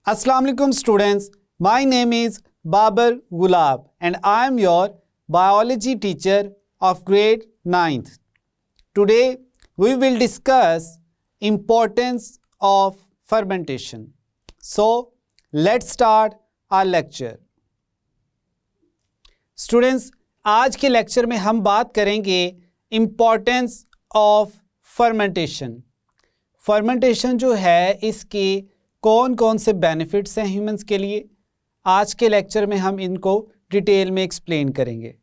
Assalamu alaikum students, my name is Babar Gulab and I am your biology teacher of grade 9th. Today we will discuss importance of fermentation. So let's start our lecture. Students, आज के lecture में हम बात करेंगे importance of fermentation. Fermentation जो है इसके कौन कौन से बेनिफिट्स हैं ह्यूमंस के लिए, आज के लेक्चर में हम इनको डिटेल में एक्सप्लेन करेंगे.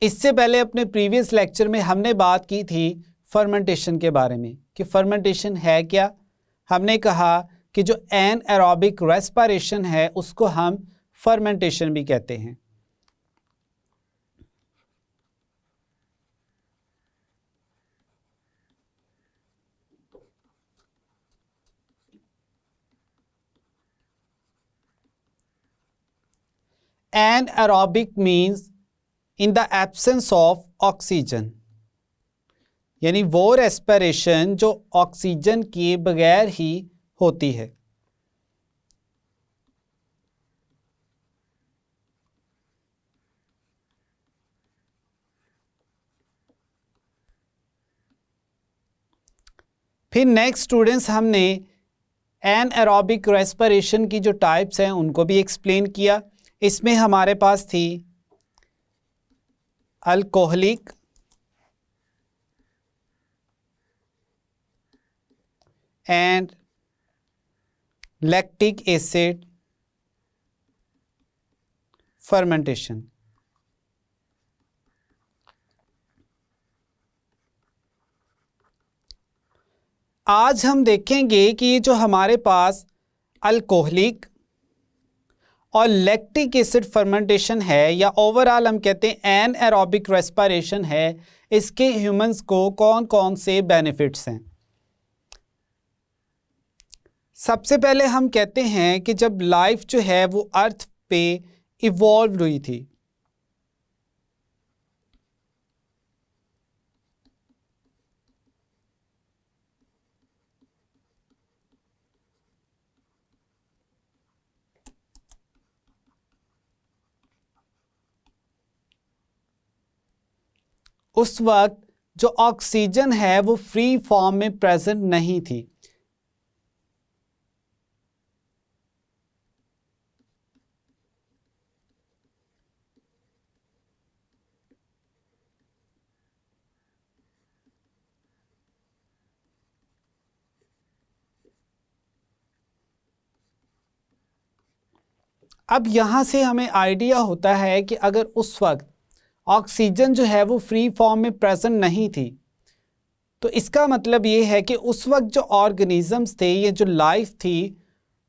इससे पहले अपने प्रीवियस लेक्चर में हमने बात की थी फर्मेंटेशन के बारे में कि फर्मेंटेशन है क्या. हमने कहा कि जो एनएरोबिक रेस्पिरेशन है उसको हम फर्मेंटेशन भी कहते हैं. Anaerobic means in the absence of oxygen, यानी वो रेस्पिरेशन जो ऑक्सीजन के बगैर ही होती है. फिर नेक्स्ट स्टूडेंट्स हमने एनएरोबिक रेस्पिरेशन की जो टाइप्स हैं उनको भी एक्सप्लेन किया. इसमें हमारे पास थी alcoholic, and lactic acid fermentation. आज हम देखेंगे कि ये जो हमारे पास अल्कोहलिक और लैक्टिक एसिड फर्मेंटेशन है या ओवरऑल हम कहते हैं एनएरोबिक रेस्पिरेशन है, इसके ह्यूमंस को कौन कौन से बेनिफिट्स हैं. सबसे पहले हम कहते हैं कि जब लाइफ जो है वो अर्थ पे इवॉल्व हुई थी, उस वक्त जो ऑक्सीजन है वो फ्री फॉर्म में प्रेजेंट नहीं थी. अब यहां से हमें आइडिया होता है कि अगर उस वक्त ऑक्सीजन जो है वो फ्री फॉर्म में प्रेजेंट नहीं थी तो इसका मतलब ये है कि उस वक्त जो ऑर्गेनिजम्स थे, ये जो लाइफ थी,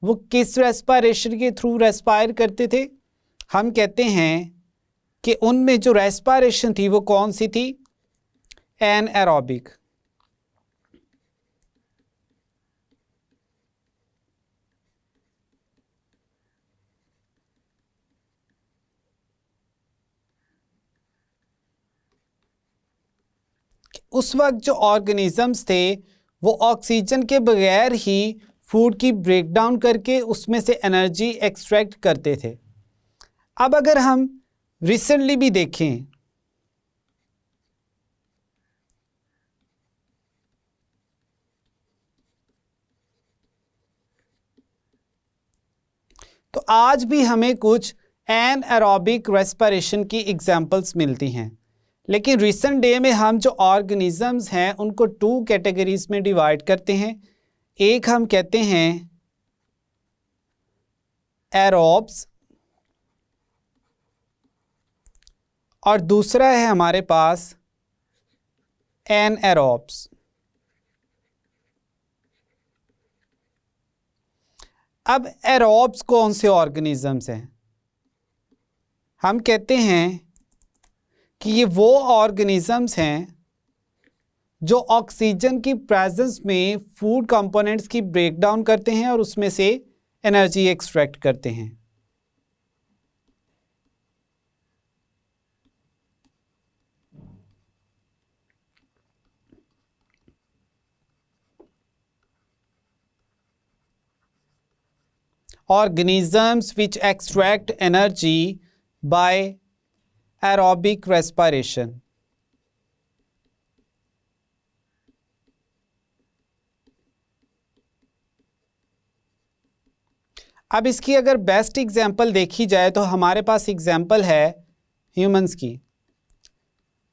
वो किस रेस्पिरेशन के थ्रू रेस्पायर करते थे. हम कहते हैं कि उनमें जो रेस्पिरेशन थी वो कौन सी थी, एनएरोबिक. उस वक्त जो ऑर्गेनिजम्स थे वो ऑक्सीजन के बगैर ही फूड की ब्रेकडाउन करके उसमें से एनर्जी एक्सट्रैक्ट करते थे. अब अगर हम रिसेंटली भी देखें तो आज भी हमें कुछ एनएरोबिक रेस्पिरेशन की एग्जांपल्स मिलती हैं. लेकिन रिसेंट डे में हम जो ऑर्गेनिजम्स हैं उनको 2 कैटेगरीज में डिवाइड करते हैं. एक हम कहते हैं एरोब्स और दूसरा है हमारे पास एनएरोब्स. अब एरोब्स कौन से ऑर्गेनिजम्स हैं? हम कहते हैं कि ये वो ऑर्गेनिजम्स हैं जो ऑक्सीजन की प्रेजेंस में फूड कंपोनेंट्स की ब्रेकडाउन करते हैं और उसमें से एनर्जी एक्सट्रैक्ट करते हैं. organisms which extract energy by aerobic respiration. अब इसकी अगर बेस्ट एग्जाम्पल देखी जाए तो हमारे पास एग्जाम्पल है ह्यूमंस की।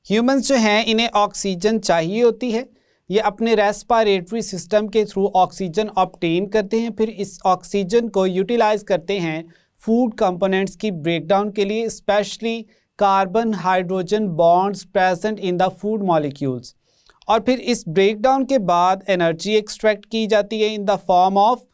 ह्यूमंस जो हैं इन्हें ऑक्सीजन चाहिए होती है, ये अपने रेस्पिरेटरी सिस्टम के थ्रू ऑक्सीजन ऑब्टेन करते हैं, फिर इस ऑक्सीजन को यूटिलाइज करते हैं फूड कंपोनेंट्स की ब्रेकडाउन के लिए, specially carbon hydrogen bonds present in the food molecules. और फिर इस ब्रेकडाउन के बाद एनर्जी एक्सट्रैक्ट की जाती है in the form of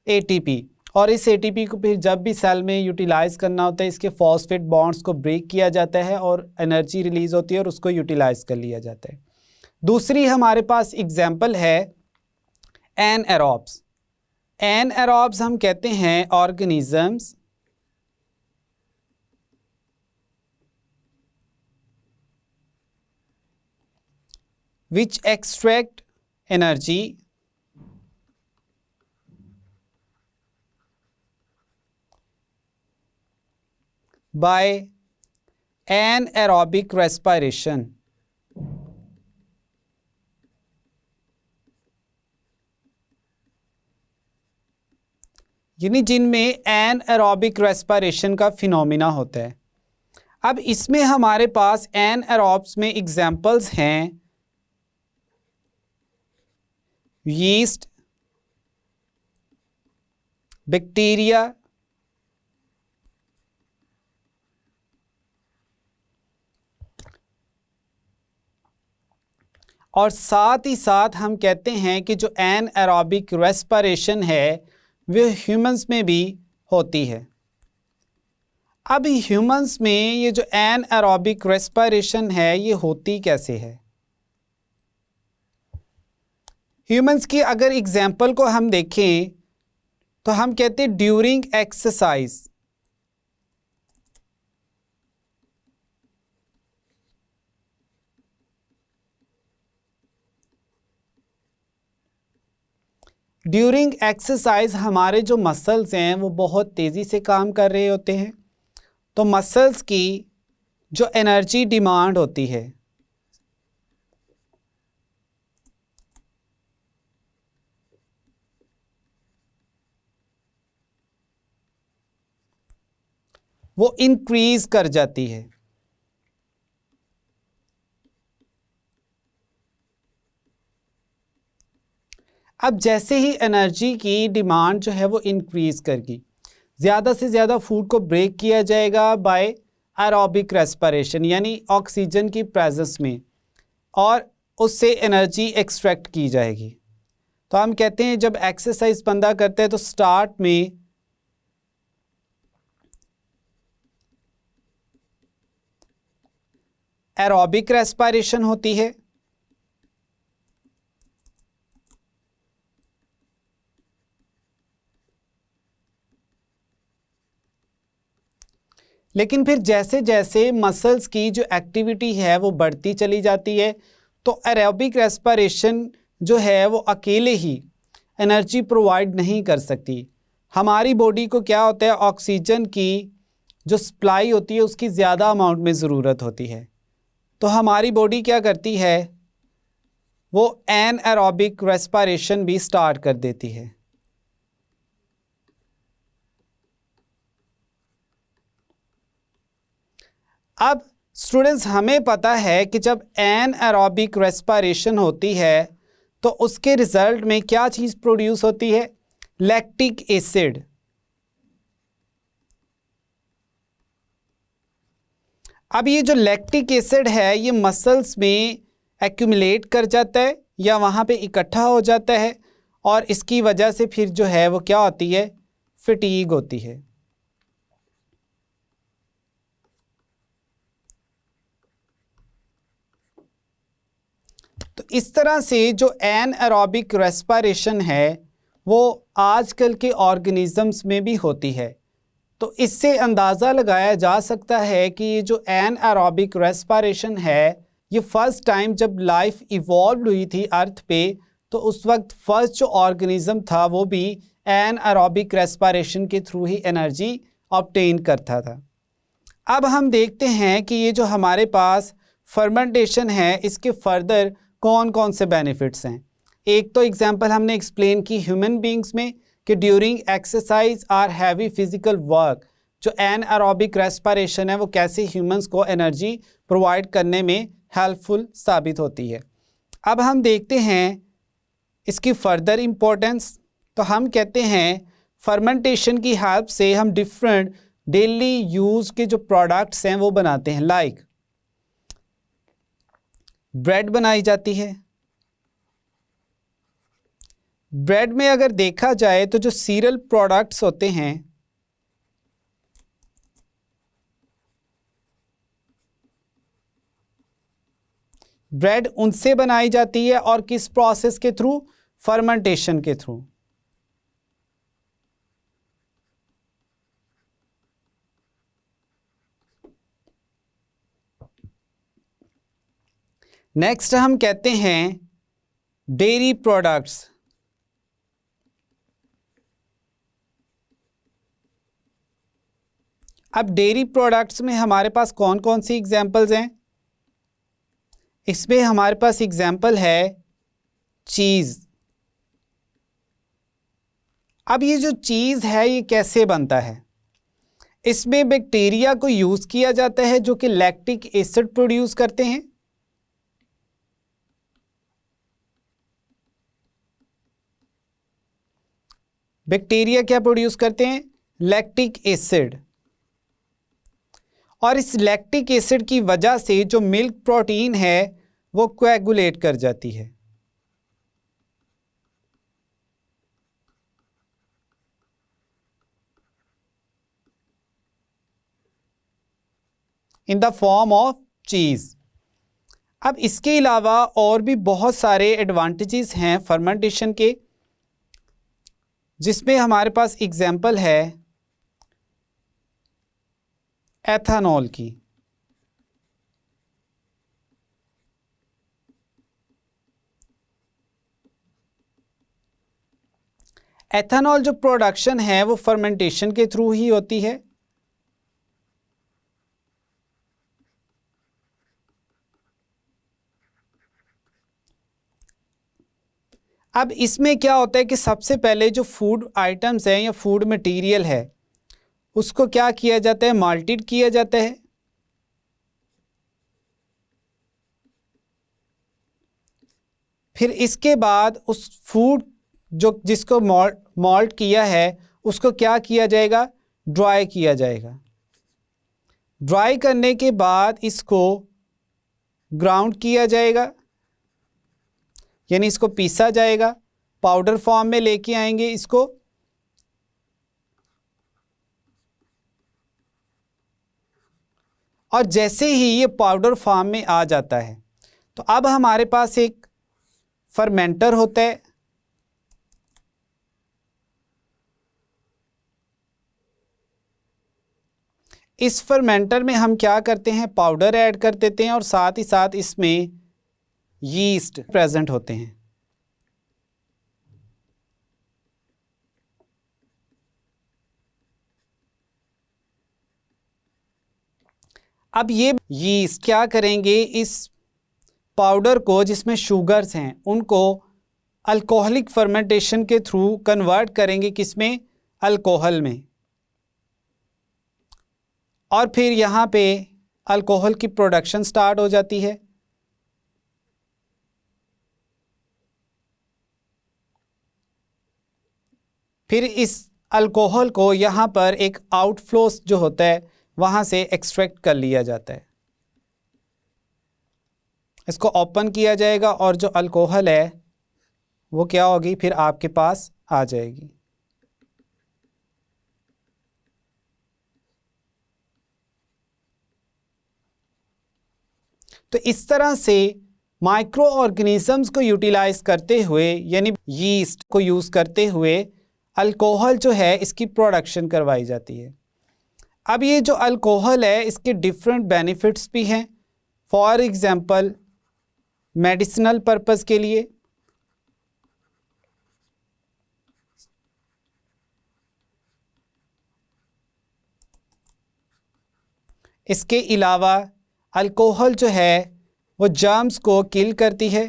ATP, और इस ATP को फिर जब भी सेल में यूटिलाइज करना होता है इसके फॉस्फेट बॉन्ड्स को ब्रेक किया जाता है और एनर्जी रिलीज होती है और उसको यूटिलाइज कर लिया जाता है। दूसरी हमारे पास एग्जाम्पल है एनएरोब्स। एनएरोब्स हम कहते हैं organisms which extract energy by anaerobic respiration। यानी जिनमें एनएरोबिक रेस्पिरेशन का फिनोमिना होता है। अब इसमें हमारे पास एनएरोब्स में एग्जाम्पल्स हैं यीस्ट, बैक्टीरिया, और साथ ही साथ हम कहते हैं कि जो एनएरोबिक रेस्पिरेशन है वह ह्यूमंस में भी होती है। अब ह्यूमंस में ये जो एनएरोबिक रेस्पिरेशन है ये होती कैसे है? ह्यूमंस की अगर एग्जाम्पल को हम देखें तो हम कहते हैं ड्यूरिंग एक्सरसाइज। ड्यूरिंग एक्सरसाइज हमारे जो मसल्स हैं वो बहुत तेज़ी से काम कर रहे होते हैं, तो मसल्स की जो एनर्जी डिमांड होती है वो इंक्रीज कर जाती है। अब जैसे ही एनर्जी की डिमांड जो है वो इंक्रीज करगी, ज़्यादा से ज़्यादा फूड को ब्रेक किया जाएगा बाय एरोबिक रेस्पिरेशन यानी ऑक्सीजन की प्रेजेंस में, और उससे एनर्जी एक्सट्रैक्ट की जाएगी। तो हम कहते हैं जब एक्सरसाइज बंदा करते हैं तो स्टार्ट में एरोबिक रेस्पिरेशन होती है, लेकिन फिर जैसे जैसे मसल्स की जो एक्टिविटी है वो बढ़ती चली जाती है तो एरोबिक रेस्पिरेशन जो है वो अकेले ही एनर्जी प्रोवाइड नहीं कर सकती। हमारी बॉडी को क्या होता है, ऑक्सीजन की जो सप्लाई होती है उसकी ज़्यादा अमाउंट में ज़रूरत होती है, तो हमारी बॉडी क्या करती है, वो एनएरोबिक रेस्पिरेशन भी स्टार्ट कर देती है। अब स्टूडेंट्स हमें पता है कि जब एनएरोबिक रेस्पिरेशन होती है तो उसके रिजल्ट में क्या चीज़ प्रोड्यूस होती है, लैक्टिक एसिड। अब ये जो लैक्टिक एसिड है ये मसल्स में एक्यूमुलेट कर जाता है या वहाँ पे इकट्ठा हो जाता है, और इसकी वजह से फिर जो है वो क्या होती है, फटीग होती है। तो इस तरह से जो एनएरोबिक रेस्पिरेशन है वो आजकल के ऑर्गेनिजम्स में भी होती है। तो इससे अंदाज़ा लगाया जा सकता है कि ये जो एनएरोबिक रेस्पिरेशन है ये फर्स्ट टाइम जब लाइफ इवॉल्व हुई थी अर्थ पे, तो उस वक्त फर्स्ट जो ऑर्गेनिज्म था वो भी एनारोबिक रेस्पिरेशन के थ्रू ही एनर्जी ऑब्टेन करता था। अब हम देखते हैं कि ये जो हमारे पास फर्मेंटेशन है इसके फर्दर कौन कौन से बेनिफिट्स हैं। एक तो एग्जांपल हमने एक्सप्लेन की ह्यूमन बींग्स में कि ड्यूरिंग एक्सरसाइज और हैवी फिजिकल वर्क जो एनारोबिक रेस्पिरेशन है वो कैसे ह्यूमंस को एनर्जी प्रोवाइड करने में हेल्पफुल साबित होती है। अब हम देखते हैं इसकी फर्दर इम्पोर्टेंस। तो हम कहते हैं फर्मेंटेशन की हेल्प से हम डिफरेंट डेली यूज़ के जो प्रोडक्ट्स हैं वो बनाते हैं। लाइक ब्रेड बनाई जाती है। ब्रेड में अगर देखा जाए तो जो सीरियल प्रोडक्ट्स होते हैं ब्रेड उनसे बनाई जाती है और किस प्रोसेस के थ्रू? फर्मेंटेशन के थ्रू। नेक्स्ट हम कहते हैं डेयरी प्रोडक्ट्स। अब डेयरी प्रोडक्ट्स में हमारे पास कौन कौन सी एग्जांपल्स हैं? इसमें हमारे पास एग्जांपल है चीज़। अब ये जो चीज़ है ये कैसे बनता है? इसमें बैक्टीरिया को यूज़ किया जाता है जो कि लैक्टिक एसिड प्रोड्यूस करते हैं। बैक्टीरिया क्या प्रोड्यूस करते हैं? Lactic acid. और इस लैक्टिक एसिड की वजह से जो मिल्क प्रोटीन है वो कोएगुलेट कर जाती है। इन द फॉर्म ऑफ चीज़। अब इसके अलावा और भी बहुत सारे एडवांटेजेस हैं फर्मेंटेशन के, जिसमें हमारे पास एग्जाम्पल है एथेनॉल की। एथेनॉल जो प्रोडक्शन है वो फर्मेंटेशन के थ्रू ही होती है। अब इसमें क्या होता है कि सबसे पहले जो फूड आइटम्स हैं या फूड मटेरियल है उसको क्या किया जाता है? माल्टेड किया जाता है। फिर इसके बाद उस फूड जिसको मॉल्ट किया है उसको क्या किया जाएगा? ड्राई किया जाएगा। ड्राई करने के बाद इसको ग्राउंड किया जाएगा, यानी इसको पीसा जाएगा, पाउडर फॉर्म में लेके आएंगे इसको। और जैसे ही ये पाउडर फॉर्म में आ जाता है तो अब हमारे पास एक फर्मेंटर होता है। इस फर्मेंटर में हम क्या करते हैं? पाउडर ऐड कर देते हैं और साथ ही साथ इसमें यीस्ट प्रेजेंट होते हैं। अब ये यीस्ट क्या करेंगे? इस पाउडर को जिसमें शुगर्स हैं उनको अल्कोहलिक फर्मेंटेशन के थ्रू कन्वर्ट करेंगे किसमें? अल्कोहल में। और फिर यहाँ पे अल्कोहल की प्रोडक्शन स्टार्ट हो जाती है। फिर इस अल्कोहल को यहाँ पर एक आउटफ्लो जो होता है वहाँ से एक्सट्रैक्ट कर लिया जाता है। इसको ओपन किया जाएगा और जो अल्कोहल है वो क्या होगी? फिर आपके पास आ जाएगी। तो इस तरह से माइक्रो ऑर्गेनिजम्स को यूटिलाइज करते हुए यानी यीस्ट को यूज़ करते हुए अल्कोहल जो है इसकी प्रोडक्शन करवाई जाती है। अब ये जो अल्कोहल है इसके डिफरेंट बेनिफिट्स भी हैं। फॉर एग्जांपल मेडिसिनल पर्पस के लिए, इसके अलावा अल्कोहल जो है वो जर्म्स को किल करती है।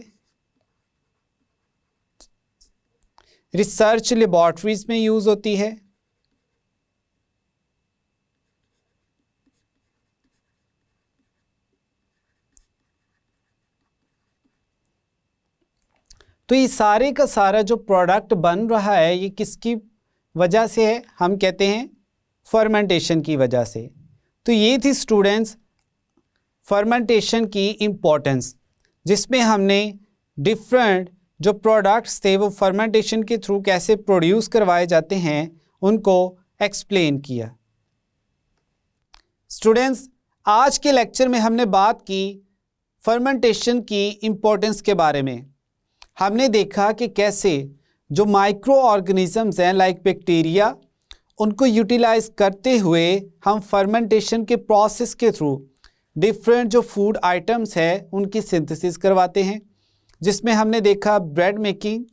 रिसर्च लेबॉर्ट्रीज में यूज़ होती है। तो ये सारे का सारा जो प्रोडक्ट बन रहा है ये किसकी वजह से है? हम कहते हैं फर्मेंटेशन की वजह से। तो ये थी स्टूडेंट्स फर्मेंटेशन की इम्पोर्टेंस, जिसमें हमने डिफरेंट जो प्रोडक्ट्स थे वो फर्मेंटेशन के थ्रू कैसे प्रोड्यूस करवाए जाते हैं उनको एक्सप्लेन किया। स्टूडेंट्स आज के लेक्चर में हमने बात की फर्मेंटेशन की इम्पोर्टेंस के बारे में। हमने देखा कि कैसे जो माइक्रो ऑर्गेनिजम्स हैं लाइक बैक्टीरिया, उनको यूटिलाइज करते हुए हम फर्मेंटेशन के प्रोसेस के थ्रू डिफरेंट जो फूड आइटम्स है उनकी सिंथेसिस करवाते हैं, जिसमें हमने देखा ब्रेड मेकिंग,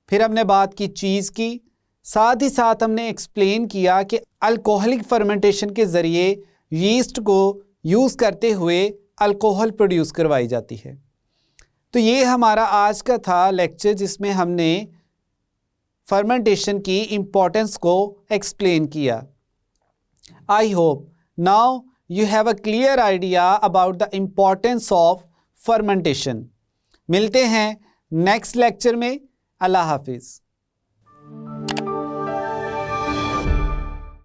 फिर हमने बात की चीज़ की, साथ ही साथ हमने एक्सप्लेन किया कि अल्कोहलिक फर्मेंटेशन के ज़रिए यीस्ट को यूज़ करते हुए अल्कोहल प्रोड्यूस करवाई जाती है। तो ये हमारा आज का था लेक्चर, जिसमें हमने फर्मेंटेशन की इम्पोर्टेंस को एक्सप्लेन किया। I hope now you have a clear idea about the importance of fermentation. मिलते हैं नेक्स्ट लेक्चर में। अल्लाह हाफिज़।